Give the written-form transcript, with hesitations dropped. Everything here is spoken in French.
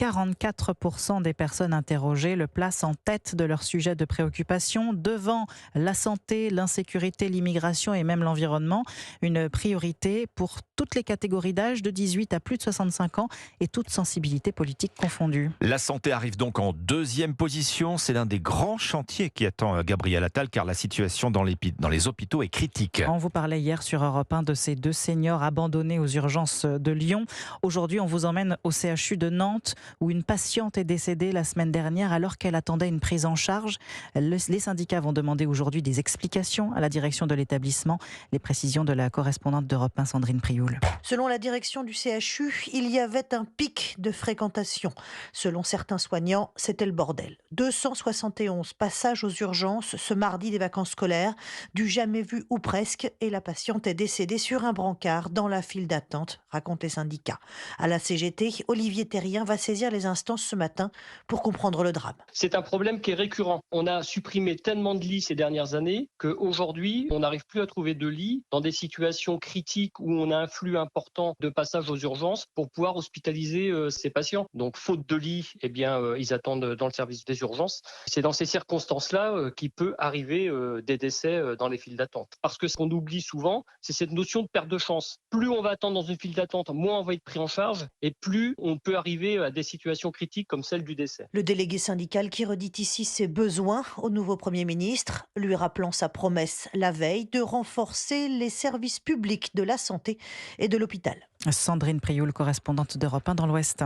44% des personnes interrogées le placent en tête de leur sujet de préoccupation, devant la santé, l'insécurité, l'immigration et même l'environnement. Une priorité pour toutes les catégories d'âge, de 18 à plus de 65 ans et toutes sensibilités politiques confondues. La santé arrive donc en deuxième position. C'est l'un des grands chantiers qui attend Gabriel Attal, car la situation dans les hôpitaux est critique. On vous parlait hier sur Europe 1 de ces deux seniors abandonnés aux urgences de Lyon. Aujourd'hui, on vous emmène au CHU de Nantes, où une patiente est décédée la semaine dernière alors qu'elle attendait une prise en charge. Les syndicats vont demander aujourd'hui des explications à la direction de l'établissement. Les précisions de la correspondante d'Europe 1, Sandrine Prioul. Selon la direction du CHU, il y avait un pic de fréquentation. Selon certains soignants, c'était le bordel. 271 passages aux urgences ce mardi des vacances scolaires, du jamais vu ou presque, et la patiente est décédée sur un brancard dans la file d'attente, racontent les syndicats. À la CGT, Olivier Terrien va saisir les instances ce matin pour comprendre le drame. C'est un problème qui est récurrent. On a supprimé tellement de lits ces dernières années qu'aujourd'hui, on n'arrive plus à trouver de lits dans des situations critiques où on a un flux important de passages aux urgences pour pouvoir hospitaliser ces patients. Donc, faute de lits, ils attendent dans le service des urgences. C'est dans ces circonstances-là qu'il peut arriver des décès dans les files d'attente. Parce que ce qu'on oublie souvent, c'est cette notion de perte de chance. Plus on va attendre dans une file d'attente, moins on va être pris en charge et plus on peut arriver à des situations critiques comme celle du décès. Le délégué syndical qui redit ici ses besoins au nouveau Premier ministre, lui rappelant sa promesse la veille de renforcer les services publics de la santé et de l'hôpital. Sandrine Prioul, correspondante d'Europe 1 dans l'Ouest.